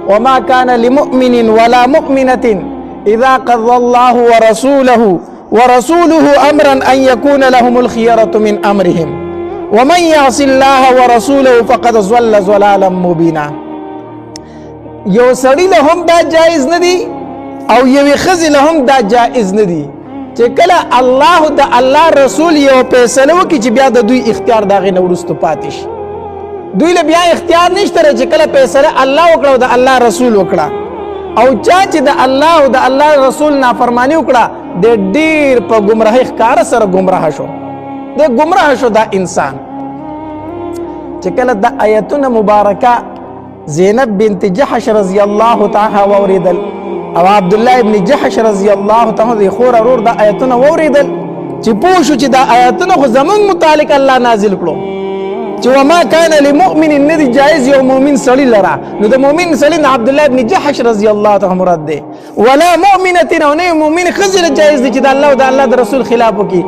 وما كان لمؤمن ولا مؤمنة إذا قضى الله ورسوله أمرا أن يكون لهم الخيرة من أمرهم ومن يعص الله ورسوله فقد ضل ضلالا مبينا. یو سړی له هم دا جایز ندی او یوې ښځې له هم دا جایز ندی چې کله الله رسول یو فیصله وکړي چې بیا د دوی اختیار د هغې نه وروسته پاتې شي. دوی له بیا اختیار نشته چې کله فیصله الله وکړه او د الله رسول وکړه، او چا چې د الله او د الله رسول نافرمانی وکړه د ډیر په گمراهۍ ښکاره سره گمراه شو، د گمراه شو دا انسان. چې کله د آیتونه مبارکه زینب بنت جحش رضی الله تعالی واوریدل او عبد الله ابن جحش رضی الله تعالی خور ورور د آیتونه واوریدل چې پوه شو چې دا آیتونه خو زمون متعلق الله نازل کړو چې وما كان لمؤمن ندی جایز یو مؤمن سړی لرا، نو د مؤمن سړی نه عبد الله ابن جحش رضی الله تعالی مراد دی، ولا مؤمنه او نه مؤمن خزر جایز دی چې د الله او د الله د رسول خلاف وکړي.